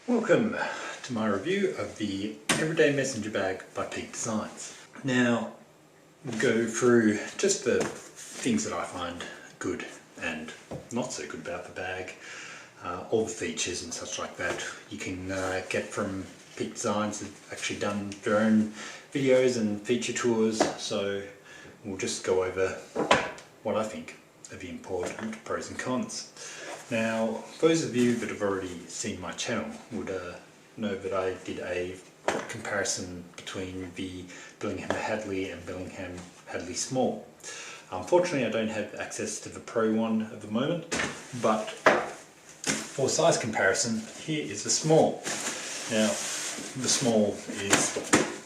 Welcome to my review of the Everyday Messenger bag by Peak Designs. Now we'll go through just the things that I find good and not so good about the bag, all the features and such like that you can get from Peak Designs. They've actually done their own videos and feature tours, so we'll just go over what I think are the important pros and cons. Now, those of you that have already seen my channel would know that I did a comparison between the Billingham Hadley and Billingham Hadley Small. Unfortunately, I don't have access to the Pro one at the moment, but for size comparison, here is the Small. Now, the Small is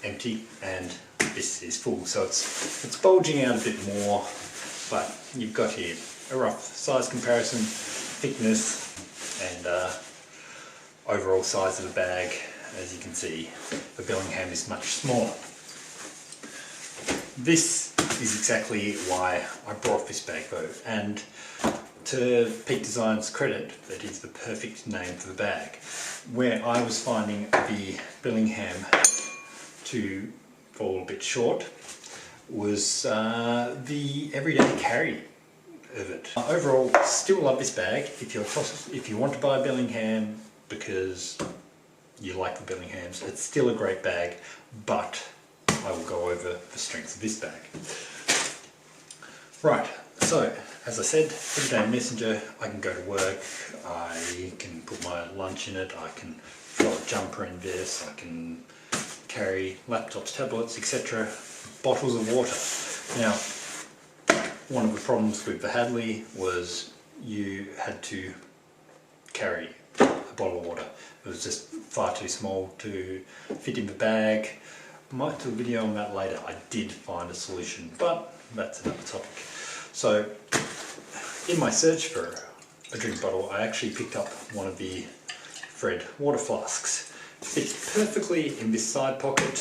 empty and this is full, so it's bulging out a bit more, but you've got here a rough size comparison, thickness and overall size of the bag. As you can see, the Billingham is much smaller. This is exactly why I brought this bag though, and to Peak Designs' credit, that is the perfect name for the bag. Where I was finding the Billingham to fall a bit short was the everyday carry of it. Overall, still love this bag. If you want to buy a Billingham because you like the Billinghams, it's still a great bag, but I will go over the strengths of this bag. Right, so as I said, Everyday Messenger, I can go to work, I can put my lunch in it, I can throw a jumper in this, I can carry laptops, tablets, etc. Bottles of water. Now, one of the problems with the Hadley was you had to carry a bottle of water. It was just far too small to fit in the bag. I might do a video on that later. I did find a solution, but that's another topic. So, in my search for a drink bottle, I actually picked up one of the Fred water flasks. Fits perfectly in this side pocket,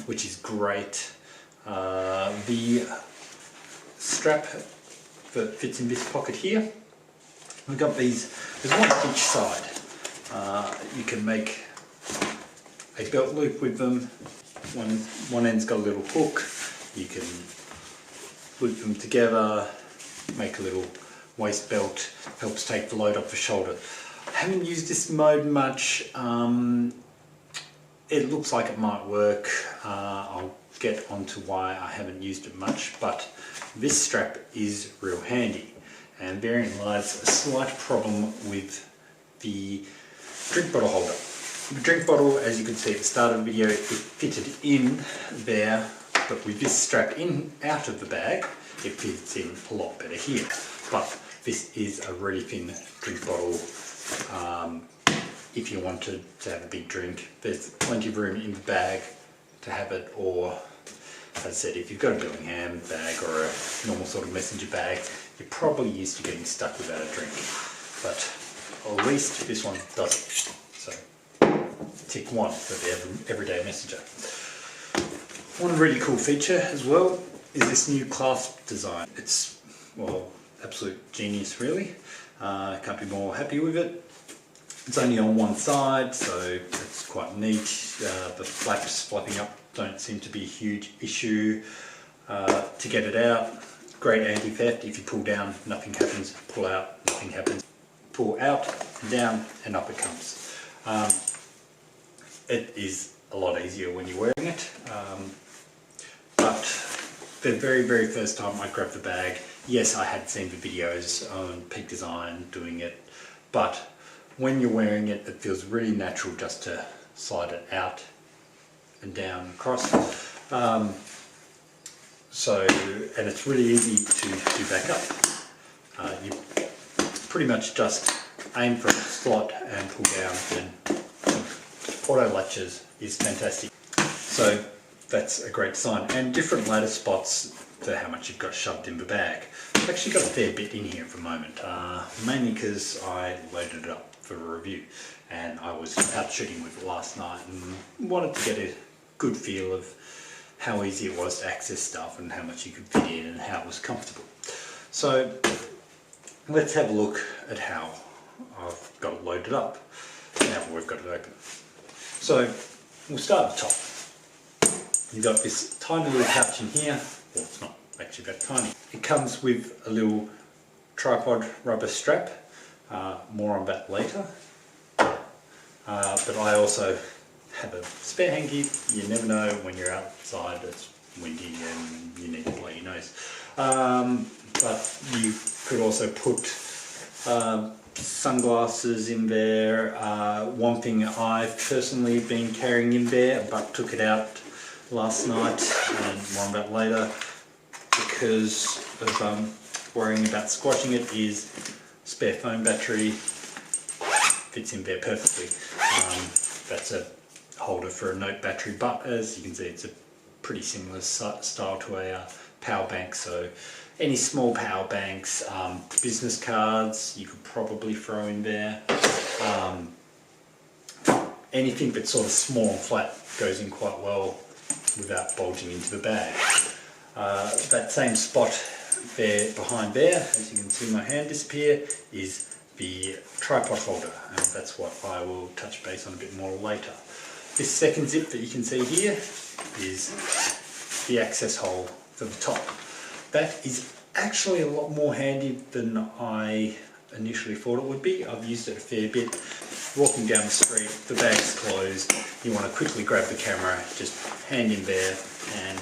which is great. The strap that fits in this pocket here, we've got these, there's one on each side. You can make a belt loop with them. One end's got a little hook, you can loop them together, make a little waist belt, helps take the load off the shoulder. I haven't used this mode much. It looks like it might work. I'll get onto why I haven't used it much, but this strap is real handy, and therein lies a slight problem with the drink bottle holder. The drink bottle, as you can see at the start of the video, it fitted in there, but with this strap in out of the bag, it fits in a lot better here. But this is a really thin drink bottle. If you wanted to have a big drink, there's plenty of room in the bag to have it, or as I said, if you've got a Billingham bag or a normal sort of messenger bag, you're probably used to getting stuck without a drink. But at least this one does it. So, tick 1 for the Everyday Messenger. One really cool feature as well is this new clasp design. It's, well, absolute genius really. Can't be more happy with it. It's only on one side, so it's quite neat. The flaps flapping up don't seem to be a huge issue. To get it out, great anti-theft. If you pull down, nothing happens. Pull out, nothing happens. Pull out, down, and up it comes. It is a lot easier when you're wearing it. But the very, very first time I grabbed the bag, yes, I had seen the videos on Peak Design doing it, but when you're wearing it, it feels really natural just to slide it out and down across. And it's really easy to do back up. You pretty much just aim for a slot and pull down, and auto latches is fantastic. So that's a great design, and different ladder spots to how much you've got shoved in the bag. I've actually got a fair bit in here at the moment, mainly because I loaded it up for a review, and I was out shooting with it last night and wanted to get a good feel of how easy it was to access stuff and how much you could fit in and how it was comfortable. So let's have a look at how I've got it loaded up. Now we've got it open. So we'll start at the top. You've got this tiny little pouch in here. Well, it's not actually that tiny. It comes with a little tripod rubber strap. More on that later. But I also have a spare hanky. You never know when you're outside, it's windy and you need to blow your nose. But you could also put sunglasses in there. One thing I've personally been carrying in there, but took it out last night, and more on that later, because of worrying about squashing it, is spare phone battery. Fits in there perfectly. That's a holder for a note battery, but as you can see, it's a pretty similar style to a power bank. So any small power banks, business cards, you could probably throw in there. Anything that's sort of small and flat goes in quite well without bulging into the bag. That same spot there behind there, as you can see my hand disappear, is the tripod holder, and that's what I will touch base on a bit more later. This second zip that you can see here is the access hole for the top. That is actually a lot more handy than I initially thought it would be. I've used it a fair bit. Walking down the street, the bag's closed, you want to quickly grab the camera, just hand in there and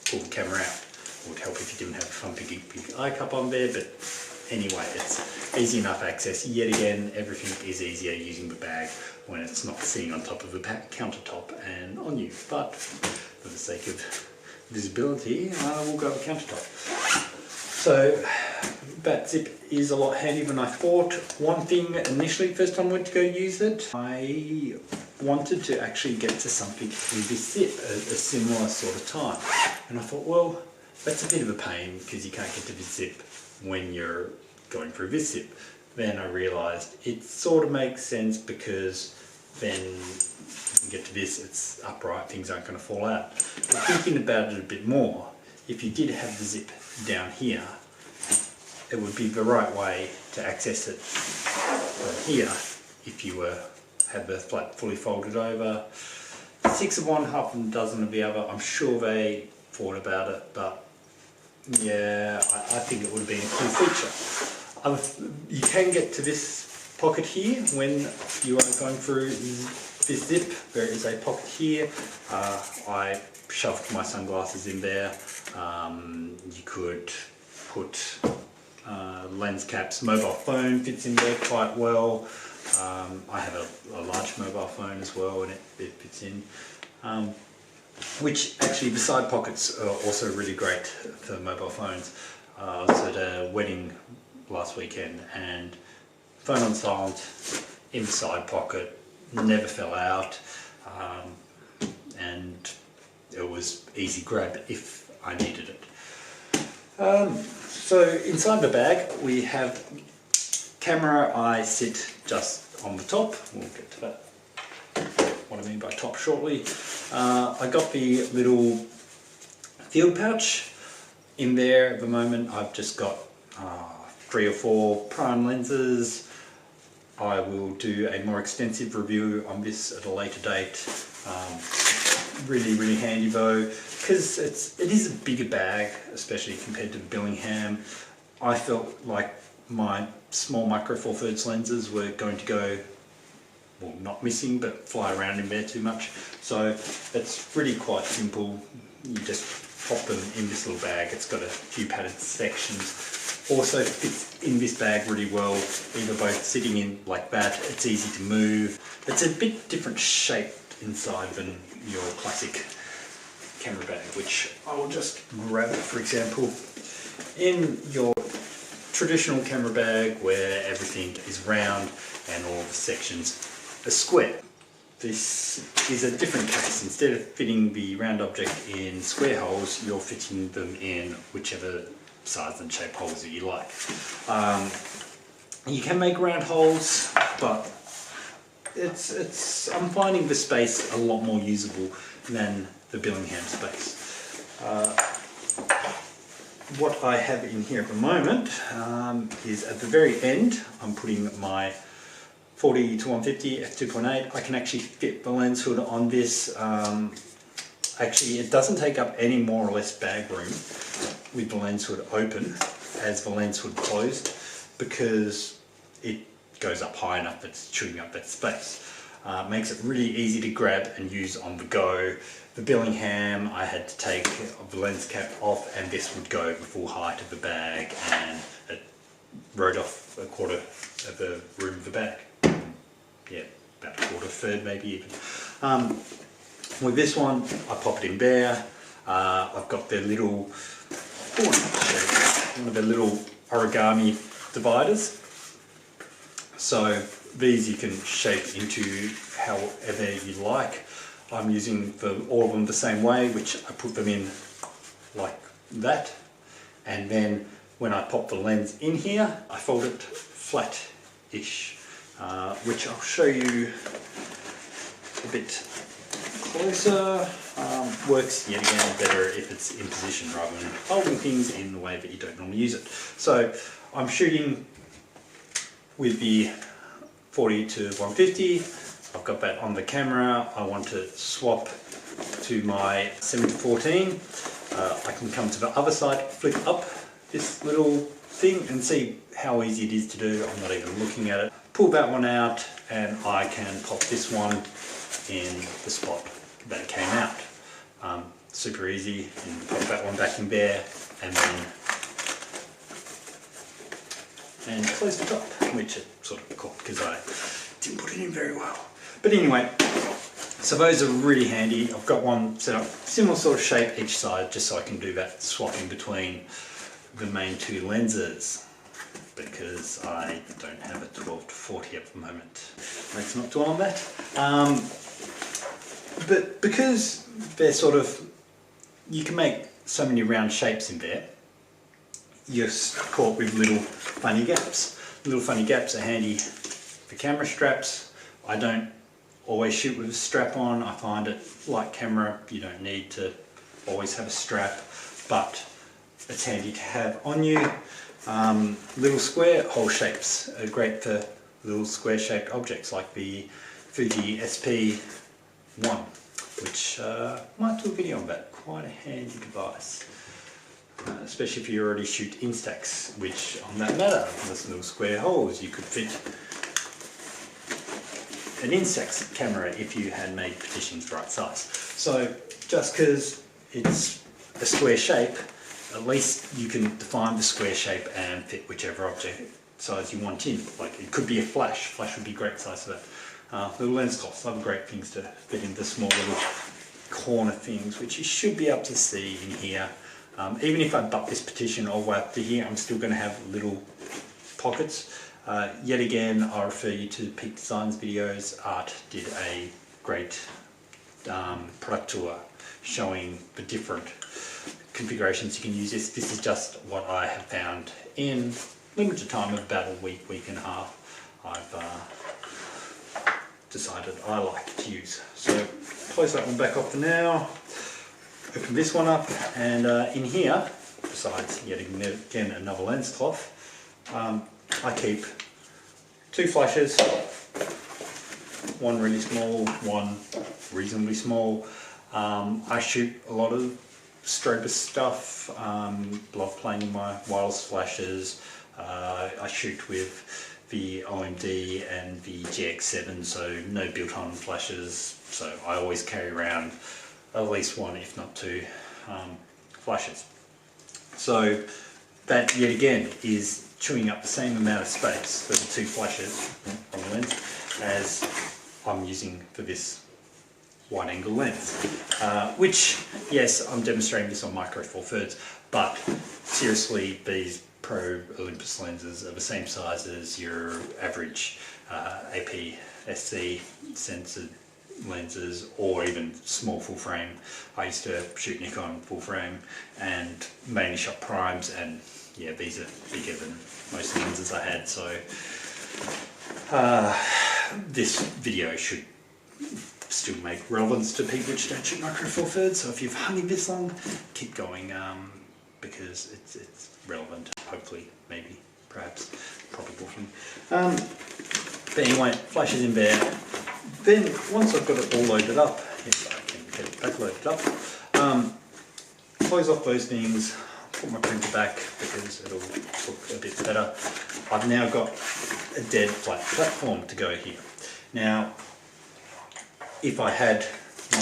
pull the camera out. It would help if you didn't have a fun big eye cup on there, but anyway, it's easy enough access. Yet again, everything is easier using the bag when it's not sitting on top of the countertop and on you. But for the sake of visibility, we'll go with countertop. So that zip is a lot handier than I thought. One thing initially, first time I went to go use it, I wanted to actually get to something with this zip at a similar sort of time. And I thought, well, that's a bit of a pain because you can't get to this zip when you're going through this zip. Then I realised it sort of makes sense, because then you can get to this, it's upright, things aren't going to fall out. But thinking about it a bit more, if you did have the zip down here, it would be the right way to access it from here if you had the flap fully folded over. 6 of one, half a dozen of the other. I'm sure they thought about it, but yeah, I think it would have been a cool feature. You can get to this pocket here when you are going through this zip. There is a pocket here. I shoved my sunglasses in there. You could put lens caps. Mobile phone fits in there quite well. I have a large mobile phone as well, and it fits in. Which actually, the side pockets are also really great for mobile phones. I was at a wedding last weekend, and phone on silent, in the side pocket, never fell out, and it was easy grab if I needed it. So inside the bag we have camera. I sit just on the top. We'll get to that, what I mean by top, shortly. I got the little field pouch in there. At the moment I've just got 3 or 4 prime lenses. I will do a more extensive review on this at a later date. Really handy though, because it is a bigger bag, especially compared to the Billingham. I felt like my small micro 4/3 lenses were going to go, well, not missing, but fly around in there too much. So it's really quite simple. You just pop them in this little bag. It's got a few padded sections. Also fits in this bag really well, either both sitting in like that. It's easy to move. It's a bit different shape inside than your classic camera bag, which I will just grab. For example, in your traditional camera bag where everything is round and all the sections are square, this is a different case. Instead of fitting the round object in square holes, you're fitting them in whichever size and shape holes that you like. You can make round holes, but I'm finding the space a lot more usable than the Billingham space. What I have in here at the moment is at the very end, I'm putting my 40 to 150 f2.8. I can actually fit the lens hood on this. Actually, it doesn't take up any more or less bag room with the lens hood open as the lens hood closed, because it goes up high enough that it's chewing up that space. Makes it really easy to grab and use on the go. The Billingham, I had to take the lens cap off, and this would go the full height of the bag, and it rode off a quarter of the room of the bag. Yeah, about a quarter, third maybe even. With this one, I pop it in there. I've got their little, one of their little origami dividers. So these you can shape into however you like. I'm using all of them the same way, which I put them in like that. And then when I pop the lens in here, I fold it flat-ish, which I'll show you a bit closer. Works yet again better if it's in position rather than holding things in the way that you don't normally use it. So I'm shooting with the 40 to 150. I've got that on the camera. I want to swap to my 7 to 14. I can come to the other side, flick up this little thing and see how easy it is to do. I'm not even looking at it. Pull that one out and I can pop this one in the spot that it came out. Super easy, and pop that one back in there and then close the top, which it sort of caught because I didn't put it in very well. But anyway, so those are really handy. I've got one set up similar sort of shape each side, just so I can do that swapping between the main two lenses, because I don't have a 12 to 40 at the moment. Let's not dwell on that. But because they're sort of, you can make so many round shapes in there, you're caught with little funny gaps. Little funny gaps are handy for camera straps. I don't always shoot with a strap on. I find it, like camera, you don't need to always have a strap, but it's handy to have on you. Little square hole shapes are great for little square shaped objects like the Fuji SP1, which might do a video on that. Quite a handy device, especially if you already shoot Instax, which on that matter, those little square holes, you could fit an Instax camera if you had made partitions the right size. So just because it's a square shape, at least you can define the square shape and fit whichever object size you want in. Like it could be a flash. Flash would be a great size for that. Little lens cloths, other great things to fit in the small little corner things, which you should be able to see in here. Even if I butt this partition all the way up to here, I'm still going to have little pockets. Yet again, I refer you to Peak Designs videos. Art did a great product tour showing the different configurations you can use. This is just what I have found in limited time of about a week and a half. I've decided I like to use. So close that one back off for now. Open this one up, and in here, besides yet again another lens cloth, I keep two flashes, one really small, one reasonably small. I shoot a lot of strobe stuff, love playing in my wireless flashes. I shoot with the OMD and the GX8, so no built-on flashes, so I always carry around at least one, if not two, flashes. So that yet again is chewing up the same amount of space for the two flashes on the lens as I'm using for this wide angle lens, which, yes, I'm demonstrating this on micro four thirds, but seriously, these Pro Olympus lenses are the same size as your average APS-C sensor lenses, or even small full frame. I used to shoot Nikon full frame and mainly shot primes, and yeah, these are bigger than most lenses I had, so this video should still make relevance to people which don't shoot micro four thirds. So if you've hung it this long, keep going, because it's relevant, hopefully, maybe, perhaps, probably. But anyway, flash is in there. Then once I've got it all loaded up, if I can get it back loaded up, close off those things, put my printer back because it'll look a bit better. I've now got a dead flat platform to go here. Now, if I had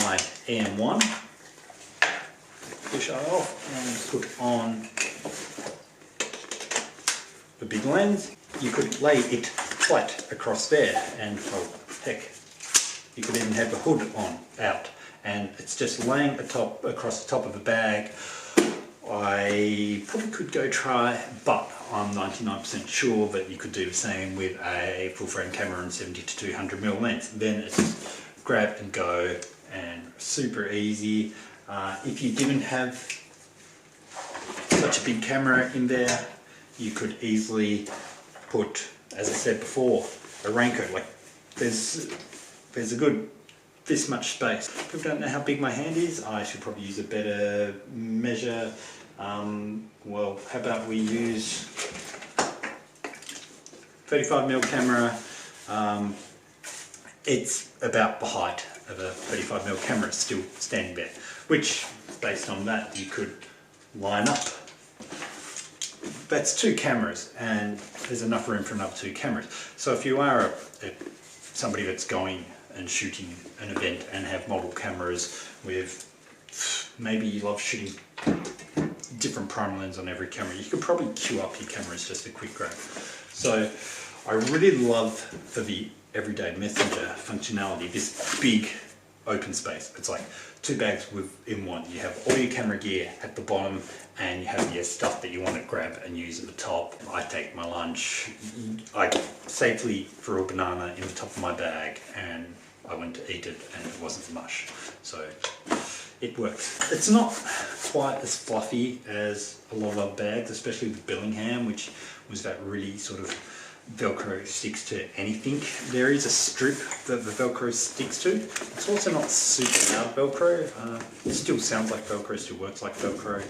my EM1, push it off and put on the big lens, you could lay it flat across there, and oh heck, you could even have the hood out, and it's just laying across the top of the bag. I probably could go try, but I'm 99% sure that you could do the same with a full frame camera and 70 to 200mm lens. Then it's just grab and go, and super easy. If you didn't have such a big camera in there, you could easily put, as I said before, a raincoat. Like there's a good this much space. People don't know how big my hand is. I should probably use a better measure. Well, how about we use 35mm camera. It's about the height of a 35mm camera still standing there, which based on that you could line up. That's 2 cameras, and there's enough room for another 2 cameras. So if you are somebody that's going and shooting an event and have multiple cameras with, maybe you love shooting different prime lens on every camera, you could probably queue up your cameras just a quick grab. So I really love for the Everyday Messenger functionality, this big open space. It's like 2 bags in one. You have all your camera gear at the bottom, and you have your stuff that you want to grab and use at the top. I take my lunch. I safely threw a banana in the top of my bag, and I went to eat it, and it wasn't mush. So it works. It's not quite as fluffy as a lot of other bags, especially with Bellingham, which was that really sort of Velcro sticks to anything. There is a strip that the Velcro sticks to. It's also not super loud Velcro. It still sounds like Velcro, still works like Velcro,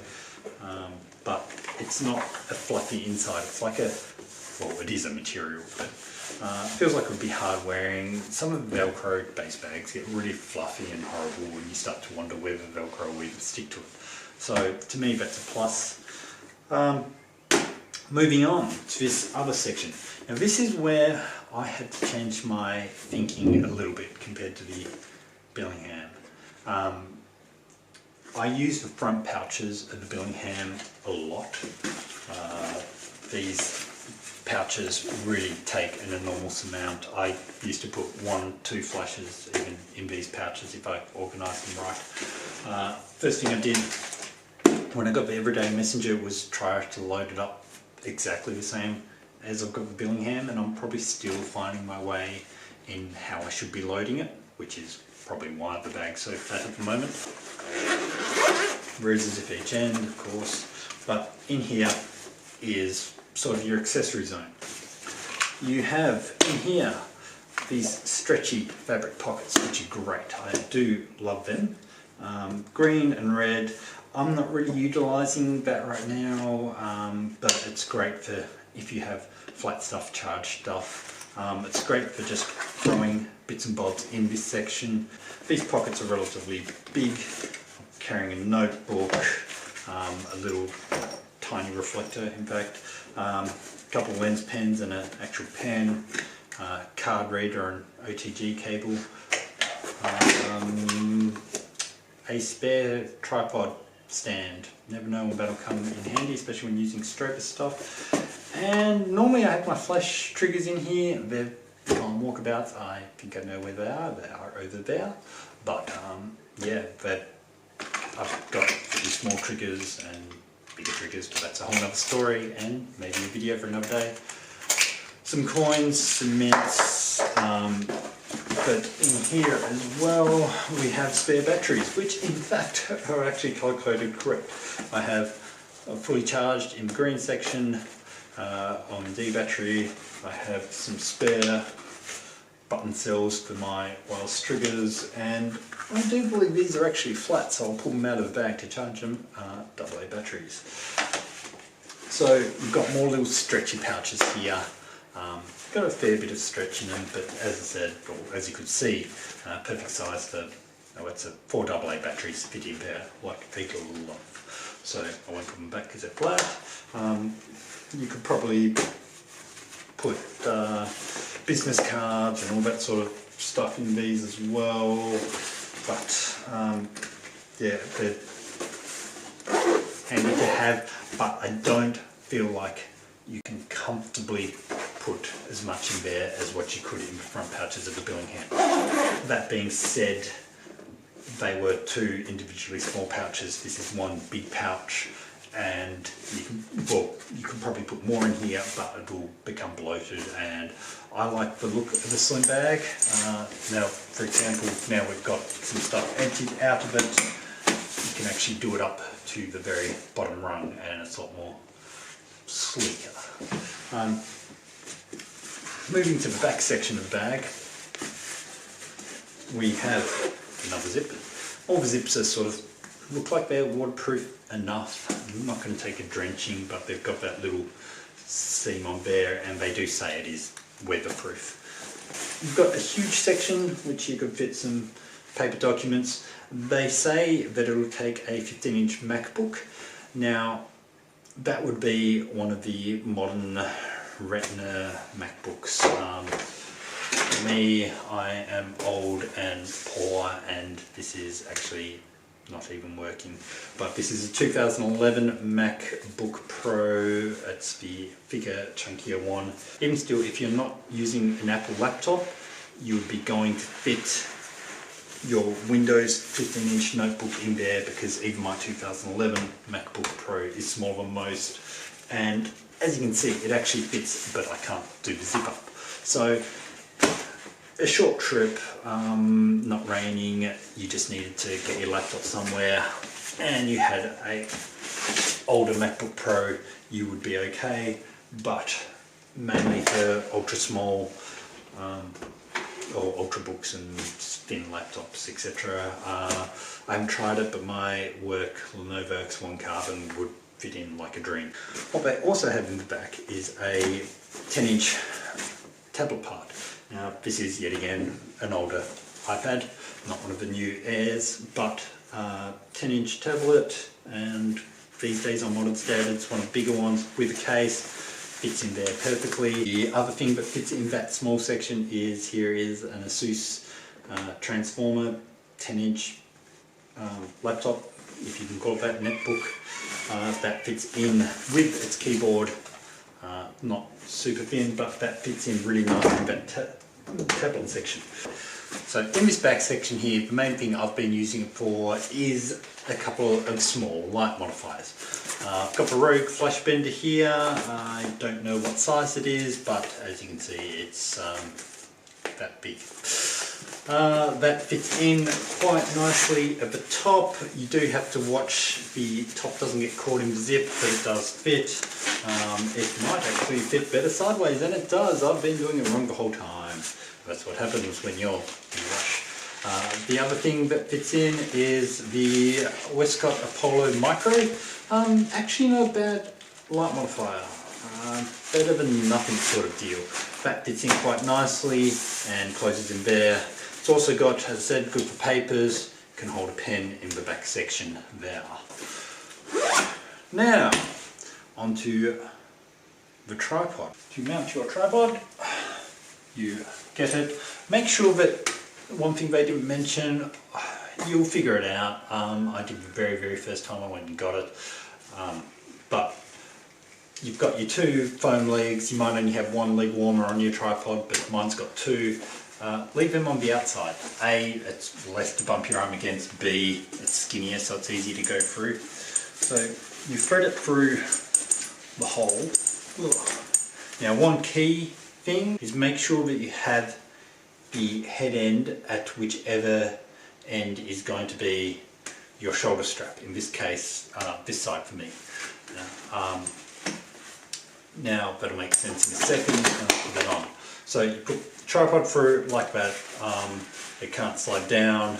but it's not a fluffy inside. It's like well, it is a material, but it feels like it would be hard wearing. Some of the Velcro based bags get really fluffy and horrible, and you start to wonder whether Velcro will even stick to it. So to me, that's a plus. Moving on to this other section. Now this is where I had to change my thinking a little bit compared to the Bellingham. I use the front pouches of the Bellingham a lot. These pouches really take an enormous amount. I used to put 1-2 flashes even in these pouches if I organised them right. First thing I did when I got the Everyday Messenger was try to load it up exactly the same as I've got the Bellingham, and I'm probably still finding my way in how I should be loading it, which is probably why the bag's so fat at the moment. Razors at each end, of course, but in here is sort of your accessory zone. You have in here these stretchy fabric pockets, which are great. I do love them. Green and red. I'm not really utilising that right now, but it's great for if you have flat stuff, charged stuff. It's great for just throwing bits and bobs in this section. These pockets are relatively big. I'm carrying a notebook, a little tiny reflector in fact, a couple of lens pens and an actual pen, card reader and OTG cable, a spare tripod stand. Never know when that'll come in handy, especially when using stroker stuff. And normally I have my flash triggers in here. They're on walkabouts. I think I know where they are. They are over there. But yeah, I've got these small triggers and bigger triggers, but that's a whole other story and maybe a video for another day. Some coins, some mints, but in here as well we have spare batteries, which in fact are actually color-coded correct. I have a fully charged in the green section on the D battery. I have some spare button cells for my wireless triggers, and I do believe these are actually flat, so I'll pull them out of the bag to charge them. AA batteries. So you've got more little stretchy pouches here. Got a fair bit of stretch in them, but as I said, or as you could see, perfect size for, it's a 4 AA batteries fit in there, like people love. So I won't put them back because they're flat. You could probably put business cards and all that sort of stuff in these as well, but yeah, they're handy to have, but I don't feel like you can comfortably put as much in there as what you could in the front pouches of the Billingham. That being said, they were 2 individually small pouches. This is 1 big pouch, and you can probably put more in here, but it will become bloated, and I like the look of the slim bag. Now, for example, now we've got some stuff emptied out of it, you can actually do it up to the very bottom rung, and it's a lot more sleeker. Moving to the back section of the bag, we have another zip. All the zips are sort of look like they're waterproof enough. I'm not going to take a drenching, but they've got that little seam on there, and they do say it is weatherproof. You've got a huge section which you could fit some paper documents. They say that it will take a 15-inch MacBook. Now, that would be one of the modern Retina MacBooks. Me, I am old and poor, and this is actually not even working. But this is a 2011 MacBook Pro. It's the bigger, chunkier one. Even still, if you're not using an Apple laptop, you would be going to fit your Windows 15-inch notebook in there, because even my 2011 MacBook Pro is smaller than most, and as you can see, it actually fits, but I can't do the zip up. So a short trip, not raining, you just needed to get your laptop somewhere, and you had a older MacBook Pro, you would be okay. But mainly for ultra small or ultrabooks and thin laptops, etc. I haven't tried it, but my work Lenovo X1 Carbon would fit in like a dream. What they also have in the back is a 10-inch tablet part. Now, this is yet again an older iPad, not one of the new Airs, but 10-inch tablet, and these days on modern standards, one of the bigger ones with a case. Fits in there perfectly. The other thing that fits in that small section is here is an Asus Transformer 10-inch laptop, if you can call it that, netbook, that fits in with its keyboard. Not super thin, but that fits in really nicely in that tablet section. So in this back section here, the main thing I've been using it for is a couple of small light modifiers. I've got the Rogue flash bender here. I don't know what size it is, but as you can see, it's that big. That fits in quite nicely at the top. You do have to watch the top doesn't get caught in the zip, but it does fit. It might actually fit better sideways than it does. I've been doing it wrong the whole time. That's what happens when you're in a rush. The other thing that fits in is the Westcott Apollo Micro. Actually not a bad light modifier. Better than nothing sort of deal. That fits in quite nicely and closes in there. It's also got, as I said, good for papers. Can hold a pen in the back section there. Now, onto the tripod. To mount your tripod, you get it. Make sure that, one thing they didn't mention, you'll figure it out. I did the very first time I went and got it. But you've got your 2 foam legs. You might only have 1 leg warmer on your tripod, but mine's got 2. Leave them on the outside. A, it's less to bump your arm against. B, it's skinnier, so it's easy to go through. So you thread it through the hole. Now, one key thing is make sure that you have the head end at whichever end is going to be your shoulder strap. In this case, this side for me. Now that'll make sense in a second. I'll put that on. So you put the tripod through like that. It can't slide down.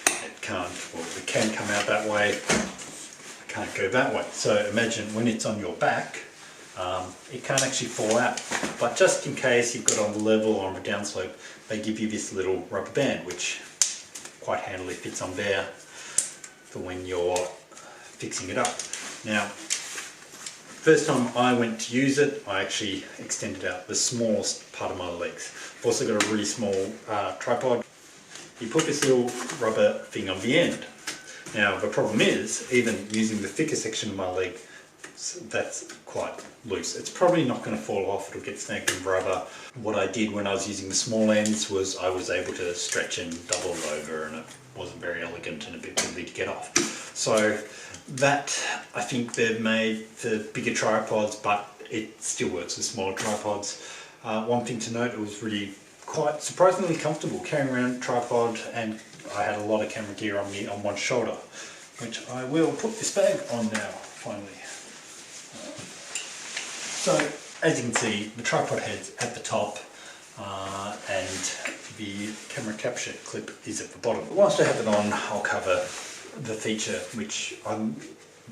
It can't. Well, it can come out that way. It can't go that way. So imagine when it's on your back, it can't actually fall out. But just in case you've got on the level or on a downslope, they give you this little rubber band which quite handily fits on there for when you're fixing it up. Now, first time I went to use it, I actually extended out the smallest part of my legs. I've also got a really small tripod. You put this little rubber thing on the end. Now the problem is, even using the thicker section of my leg, that's quite loose. It's probably not going to fall off, it'll get snagged in rubber. What I did when I was using the small ends was I was able to stretch and double it over, and it wasn't very elegant and a bit fiddly to get off. So that, I think they've made for bigger tripods, but it still works with smaller tripods. One thing to note, it was really quite surprisingly comfortable carrying around a tripod, and I had a lot of camera gear on me on one shoulder, which I will put this bag on now, finally. So, as you can see, the tripod head's at the top, and the camera capture clip is at the bottom. Whilst I have it on, I'll cover the feature which I'm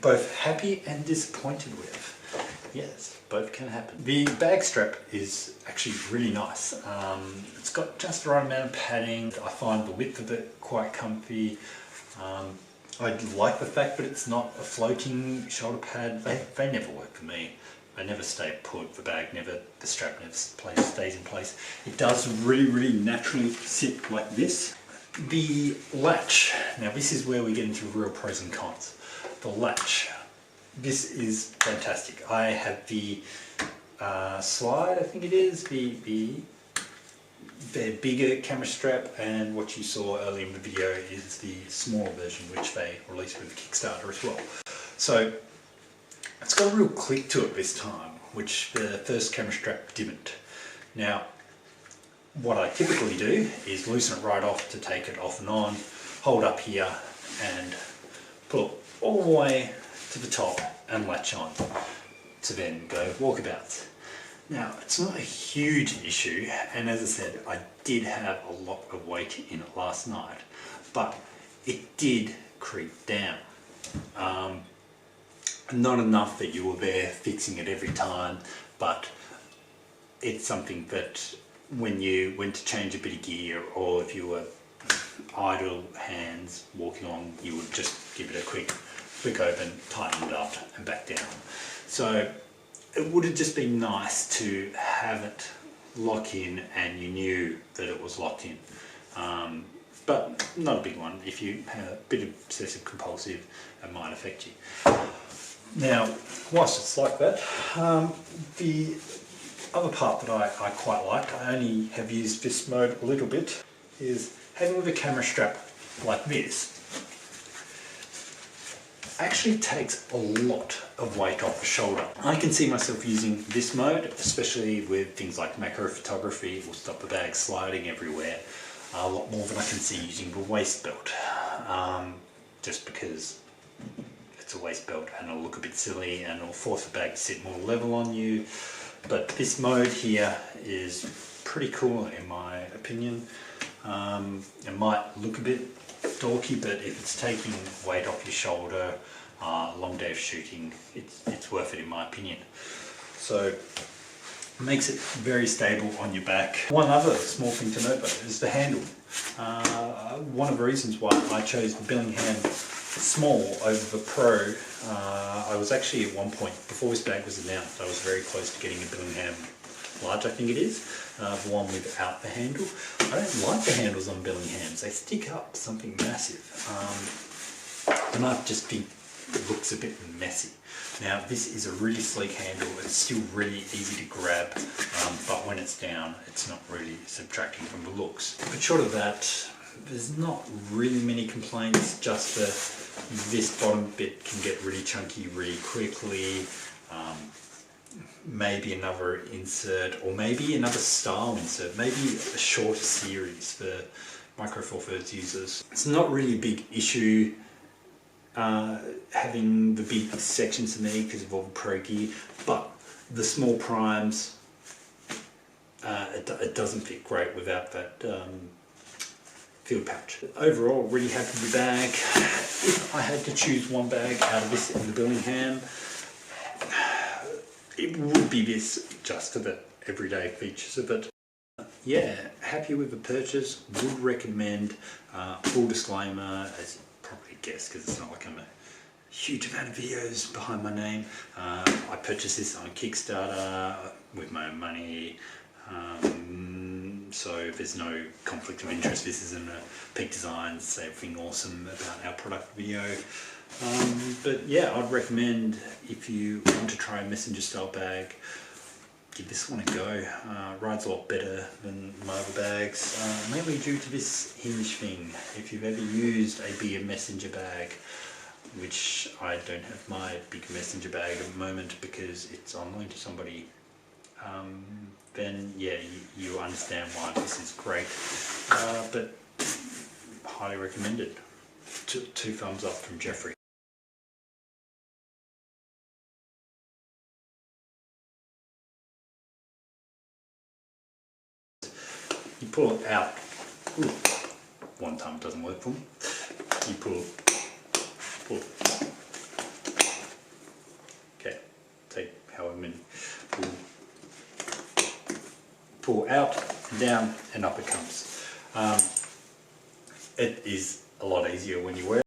both happy and disappointed with. Yes, both can happen. The bag strap is actually really nice. It's got just the right amount of padding. I find the width of it quite comfy. I like the fact that it's not a floating shoulder pad. They never work for me. They never stay put. The strap never stays in place. It does really naturally sit like this. The latch, now this is where we get into real pros and cons. The latch, this is fantastic. I have the slide, I think it is, the bigger camera strap, and what you saw earlier in the video is the smaller version which they released with the Kickstarter as well. So it's got a real click to it this time, which the first camera strap didn't. Now, what I typically do is loosen it right off to take it off and on, hold up here and pull it all the way to the top and latch on to then go walkabouts. Now, it's not a huge issue, and as I said, I did have a lot of weight in it last night, but it did creep down. Not enough that you were there fixing it every time, but it's something that when you went to change a bit of gear, or if you were idle hands walking along, you would just give it a quick open, tighten it up and back down. So it would have just been nice to have it lock in and you knew that it was locked in. But not a big one. If you have a bit of obsessive compulsive, it might affect you. Now, whilst it's like that, the other part that I quite like, I only have used this mode a little bit, is having the camera strap like this actually takes a lot of weight off the shoulder. I can see myself using this mode, especially with things like macro photography. It will stop the bag sliding everywhere a lot more than I can see using the waist belt, just because it's a waist belt and it'll look a bit silly and it'll force the bag to sit more level on you. But this mode here is pretty cool in my opinion. It might look a bit dorky, but if it's taking weight off your shoulder, a long day of shooting, it's worth it in my opinion. So it makes it very stable on your back. One other small thing to note though is the handle. One of the reasons why I chose the Billingham Small over the Pro, I was actually at one point, before this bag was announced, I was very close to getting a Billingham Large, I think it is, the one without the handle. I don't like the handles on Billinghams, they stick up something massive, and I just think it looks a bit messy. Now this is a really sleek handle, it's still really easy to grab, but when it's down it's not really subtracting from the looks. But short of that, there's not really many complaints, just this bottom bit can get really chunky really quickly. Maybe another insert, or maybe another style insert, maybe a shorter series for Micro Four Thirds users. It's not really a big issue having the big sections to me because of all the Pro gear, but the small primes, it doesn't fit great without that field pouch. Overall, really happy with the bag. If I had to choose one bag out of this and the Billingham, it would be this just for the everyday features of it. Yeah, happy with the purchase, would recommend. Full disclaimer, as you probably guessed, because it's not like I'm a huge amount of videos behind my name. I purchased this on Kickstarter with my own money, so there's no conflict of interest. This isn't a Peak Designs say everything awesome about our product video. But yeah, I'd recommend, if you want to try a messenger style bag, give this one a go. Rides a lot better than my other bags, mainly due to this hinge thing. If you've ever used a bigger messenger bag, which I don't have my big messenger bag at the moment because it's on loan to somebody, then yeah, you understand why this is great. But highly recommended. Two thumbs up from Jeffrey. You pull it out. Ooh, one time doesn't work for me. You pull. Okay, take however many. Pull out and down and up it comes. It is a lot easier when you wear it.